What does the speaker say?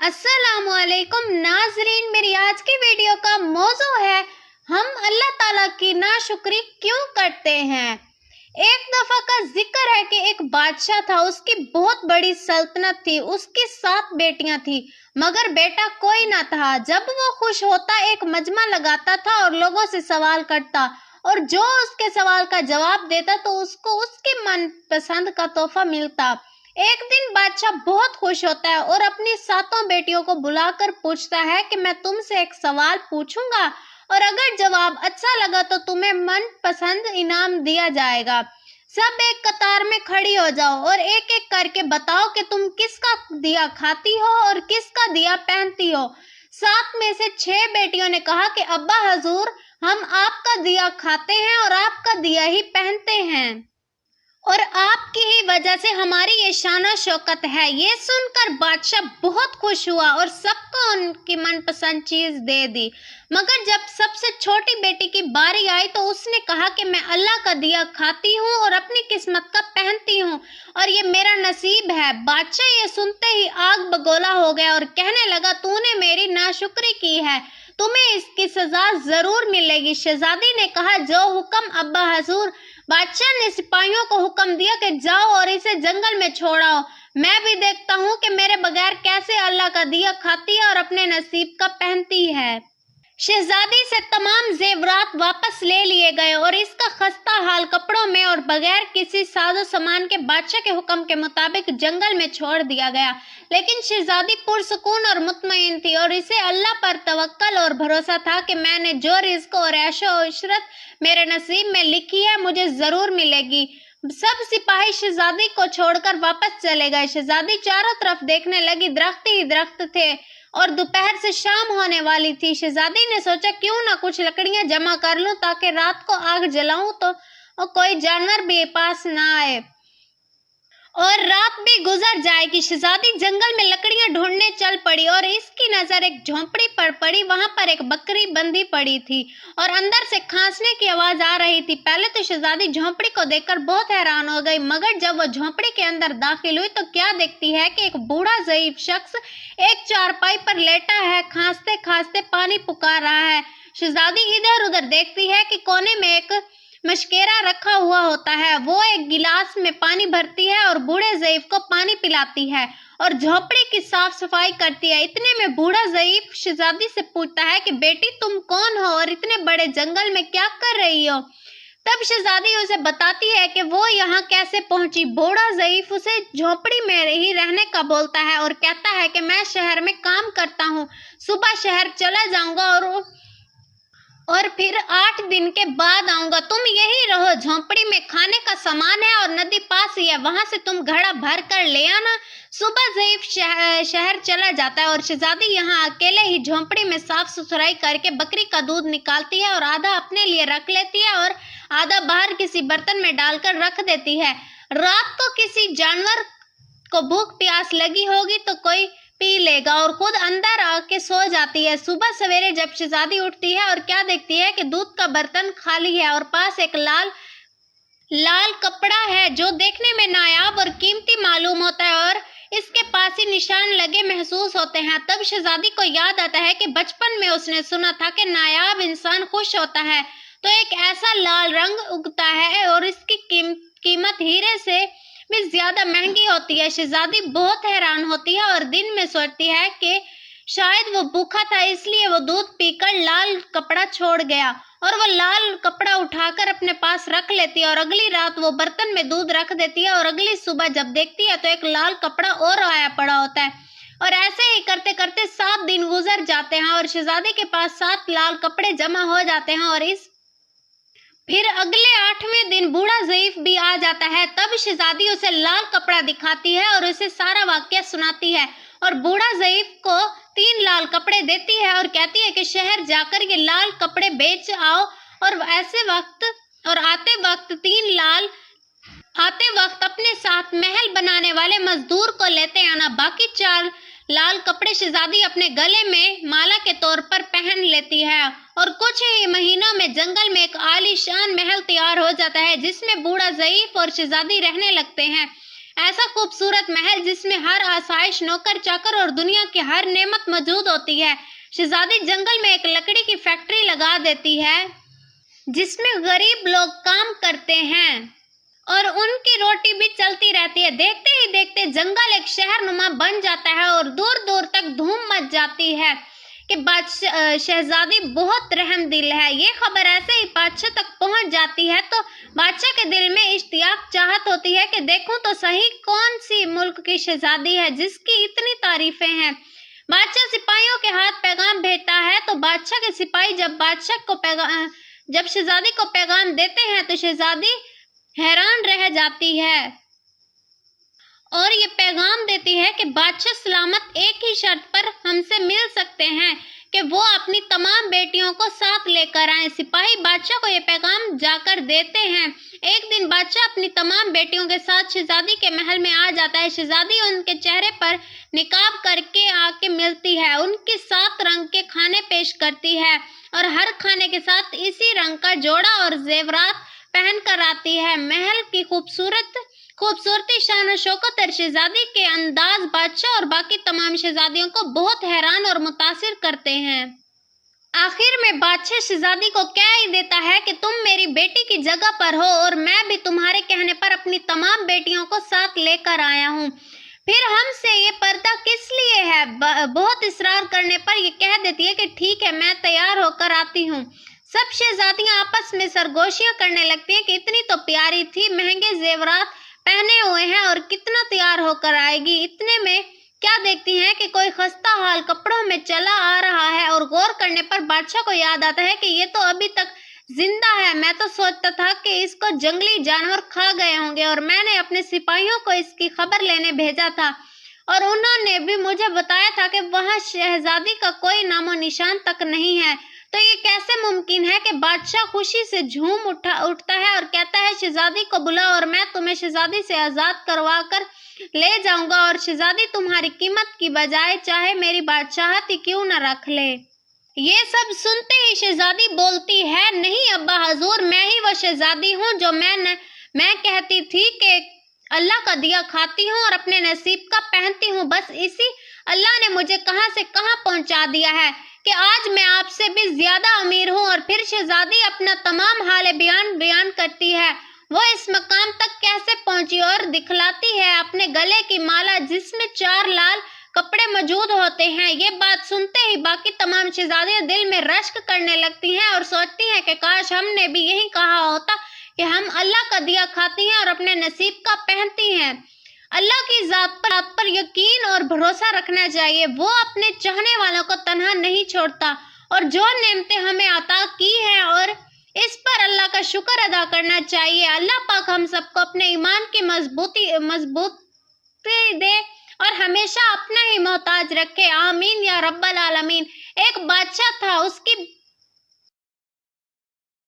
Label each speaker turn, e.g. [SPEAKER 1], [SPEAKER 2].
[SPEAKER 1] अस्सलाम वालेकुम नाजरीन, मेरी आज की वीडियो का मौजू है हम अल्लाह ताला की नाशुक्री क्यों करते हैं। एक दफा का जिक्र है कि एक बादशाह था, उसकी बहुत बड़ी सल्तनत थी, उसकी 7 बेटियां थी मगर बेटा कोई ना था। जब वो खुश होता एक मजमा लगाता था और लोगों से सवाल करता और जो उसके सवाल का जवाब देता तो उसको उसके मन पसंद का तोहफा मिलता। एक दिन बादशाह बहुत खुश होता है और अपनी 7 बेटियों को बुलाकर पूछता है कि मैं तुमसे एक सवाल पूछूंगा और अगर जवाब अच्छा लगा तो तुम्हें मन पसंद इनाम दिया जाएगा। सब एक कतार में खड़ी हो जाओ और एक एक करके बताओ कि तुम किसका दिया खाती हो और किसका दिया पहनती हो। 7 में से 6 बेटियों ने कहा कि अब्बा हजूर, हम आपका दिया खाते हैं और आपका दिया ही पहनते हैं और आपकी ही वजह से हमारी ये शान शौकत है। ये सुनकर बादशाह बहुत खुश हुआ और सबको उनकी मनपसंद चीज दे दी। मगर जब सबसे छोटी बेटी की बारी आई तो उसने कहा कि मैं अल्लाह का दिया खाती हूँ और अपनी किस्मत का पहनती हूँ और ये मेरा नसीब है। बादशाह ये सुनते ही आग बगोला हो गया और कहने लगा, तूने मेरी नाशुक्री की है, तुम्हें इसकी सजा जरूर मिलेगी। शहजादी ने कहा, जो हुक्म अब्बा हजूर। बादशाह ने सिपाहियों को हुक्म दिया कि जाओ और इसे जंगल में छोड़ाओ, मैं भी देखता हूँ कि मेरे बगैर कैसे अल्लाह का दिया खाती है और अपने नसीब का पहनती है। शहजादी से तमाम जेवरात वापस ले लिए गए और इसका खस्ता हाल कपड़ों में और बगैर किसी साजो सामान के बादशाह के हुक्म के मुताबिक जंगल में छोड़ दिया गया। लेकिन शहजादी पुरसुकून और मुतमईन थी और इसे अल्लाह पर तवक्कल और भरोसा था कि मैंने जो रिज़्क और ऐशो इशरत मेरे नसीब में लिखी है मुझे जरूर मिलेगी। सब सिपाही शहजादी को छोड़कर वापस चले गए। शहजादी चारों तरफ देखने लगी, दरख्त ही दरख्त थे और दोपहर से शाम होने वाली थी। शहजादी ने सोचा, क्यों ना कुछ लकड़ियां जमा कर लूं ताकि रात को आग जलाऊं तो कोई जानवर भी पास ना आए और रात भी गुजर जाएगी। शहजादी जंगल में लकड़ियां ढूंढने चल पड़ी और इसकी नजर एक झोंपड़ी पर पड़ी। वहां पर एक बकरी बंधी पड़ी थी और अंदर से खांसने की आवाज आ रही थी। पहले तो शहजादी झोंपड़ी को देखकर बहुत हैरान हो गई, मगर जब वो झोंपड़ी के अंदर दाखिल हुई तो क्या देखती है कि एक बूढ़ा ज़ईफ शख्स एक चारपाई पर लेटा है, खांसते खांसते पानी पुकार रहा है। शहजादी इधर उधर देखती है कि कोने में एक मशकेरा रखा हुआ होता है। वो एक गिलास में पानी भरती है और बूढ़े ज़ईफ को पानी पिलाती है और झोपड़ी की साफ सफाई करती है। इतने में बूढ़ा ज़ईफ शहजादी से पूछता है कि बेटी, तुम कौन हो और इतने बड़े जंगल में क्या कर रही हो। तब शहजादी उसे बताती है कि वो यहाँ कैसे पहुंची। बूढ़ा ज़ईफ उसे झोपड़ी में ही रहने का बोलता है और कहता है कि मैं शहर में काम करता हूँ, सुबह शहर चला जाऊंगा और फिर 8 दिन के बाद आऊंगा। तुम यही रहो, झोंपड़ी में खाने का सामान है और नदी पास ही है, वहां से तुम घड़ा भर कर ले आना। सुबह ज़ईफ शहर चला जाता है और शहजादी यहाँ अकेले ही झोंपड़ी में साफ सुथराई करके बकरी का दूध निकालती है और आधा अपने लिए रख लेती है और आधा बाहर किसी बर्तन में डालकर रख देती है। रात को किसी जानवर को भूख प्यास लगी होगी तो कोई पी लेगा और खुद अंदर आके सो जाती है। सुबह सवेरे जब शहजादी उठती है और क्या देखती है कि दूध का बर्तन खाली है और पास एक लाल लाल कपड़ा है जो देखने में नायाब और कीमती मालूम होता है और इसके पास ही निशान लगे महसूस होते हैं। तब शहजादी को याद आता है कि बचपन में उसने सुना था कि नायाब इंसान खुश होता है तो एक ऐसा लाल रंग उगता है और इसकी कीमत हीरे से भी ज्यादा महंगी होती है। शहजादी बहुत हैरान होती है और दिन में सोचती है कि शायद वो भूखा था इसलिए वो दूध पीकर लाल कपड़ा छोड़ गया और वो लाल कपड़ा उठाकर अपने पास रख लेती है और अगली रात वो बर्तन में दूध रख देती है और अगली सुबह जब देखती है तो एक लाल कपड़ा और आया पड़ा होता है और ऐसे ही करते करते 7 दिन गुजर जाते हैं और शहजादी के पास 7 लाल कपड़े जमा हो जाते हैं और फिर अगले 8वें दिन बूढ़ा ज़ईफ भी आ जाता है। तब शहजादी उसे लाल कपड़ा दिखाती है और उसे सारा वाकया सुनाती है और बूढ़ा ज़ईफ को 3 लाल कपड़े देती है और कहती है कि शहर जाकर ये लाल कपड़े बेच आओ और आते वक्त अपने साथ महल बनाने वाले मजदूर को लेते आना। बाकी 4 लाल कपड़े शहजादी अपने गले में माला के तौर पर पहन लेती है और कुछ ही महीनों में जंगल में एक आलीशान महल तैयार हो जाता है जिसमें बूढ़ा ज़ईफ और शहजादी रहने लगते हैं। ऐसा खूबसूरत महल जिसमें हर आसाइश, नौकर चाकर और दुनिया की हर नेमत मौजूद होती है। शहजादी जंगल में एक लकड़ी की फैक्ट्री लगा देती है जिसमें गरीब लोग काम करते हैं और उनकी रोटी भी चलती रहती है। देखते ही देखते जंगल एक शहरनुमा बन जाता है और दूर दूर तक धूम मच जाती है कि शहजादी बहुत रहमदिल है। ये खबर ऐसे ही बादशाह तक पहुंच जाती है तो बादशाह के दिल में इश्तियाक चाहत होती है कि देखूं तो सही कौन सी मुल्क की शहजादी है जिसकी इतनी तारीफें हैं। बादशाह सिपाहियों के हाथ पैगाम भेजता है तो बादशाह के सिपाही जब शहजादी को पैगाम देते हैं तो शहजादी हैरान रह जाती है और ये पैगाम देती है कि बादशाह सलामत एक ही शर्त पर हमसे मिल सकते हैं कि वो अपनी तमाम बेटियों को साथ लेकर आए। सिपाही बादशाह को ये पैगाम जाकर देते हैं। एक दिन बादशाह अपनी तमाम बेटियों के साथ शहजादी के महल में आ जाता है। शहजादी उनके चेहरे पर निकाब करके आके मिलती है, उनके 7 रंग के खाने पेश करती है और हर खाने के साथ इसी रंग का जोड़ा और जेवरात पहन कर आती है। महल की खूबसूरती, शान और शौकत और शहजादी के अंदाज बादशाह और बाकी तमाम शहजादियों को बहुत हैरान और मुतासिर करते हैं। आखिर में बादशाह शहजादी को कह ही देता है कि तुम मेरी बेटी की जगह पर हो और मैं भी तुम्हारे कहने पर अपनी तमाम बेटियों को साथ लेकर आया हूँ। फिर हमसे ये पर्दा किस लिए है? बहुत इसरार करने पर ये कह देती है कि ठीक है, मैं तैयार होकर आती हूँ। सब शहजादियां आपस में सरगोशियां करने लगती हैं कि इतनी तो प्यारी थी, महंगे जेवरात पहने हुए हैं और कितना तैयार होकर आएगी। इतने में क्या देखती हैं कि कोई खस्ता हाल कपड़ों में चला आ रहा है और गौर करने पर बादशाह को याद आता है कि ये तो अभी तक जिंदा है। मैं तो सोचता था कि इसको जंगली जानवर खा गए होंगे और मैंने अपने सिपाहियों को इसकी खबर लेने भेजा था और उन्होंने भी मुझे बताया था कि वहां शहजादी का कोई नामो निशान तक नहीं है। तो ये कैसे मुमकिन है कि बादशाह खुशी से झूम उठता है और कहता है शहजादी को बुलाओ और मैं तुम्हें शहजादी से आजाद करवा कर ले जाऊंगा और शहजादी तुम्हारी कीमत की बजाय चाहे मेरी बादशाहत ही क्यों न रख ले। ये सब सुनते ही शहजादी बोलती है, नहीं अब्बा हजूर, मैं ही वो शहजादी हूँ जो मैं कहती थी कि अल्लाह का दिया खाती हूँ और अपने नसीब का पहनती हूँ। बस इसी अल्लाह ने मुझे कहां से कहां पहुंचा दिया है कि आज मैं आपसे भी ज्यादा अमीर हूँ। और फिर शहजादी अपना तमाम हाल बयान करती है, वो इस मकाम तक कैसे पहुंची और दिखलाती है अपने गले की माला जिसमें 4 लाल कपड़े मौजूद होते हैं। ये बात सुनते ही बाकी तमाम शहजादियां दिल में रश्क करने लगती हैं और सोचती हैं कि काश हमने भी यही कहा होता कि हम अल्लाह का दिया खाती हैं और अपने नसीब का पहनती हैं। अल्लाह की जात पर यकीन और भरोसा रखना चाहिए। वो अपने चाहने वालों को तन्हा नहीं छोड़ता और जो नेमतें हमें अता की हैं और इस पर अल्लाह का शुक्र अदा करना चाहिए। अल्लाह पाक हम सबको अपने ईमान की मजबूती दे और हमेशा अपना ही मोहताज रखे। आमीन या रब्बल आलमीन। एक बादशाह था, उसकी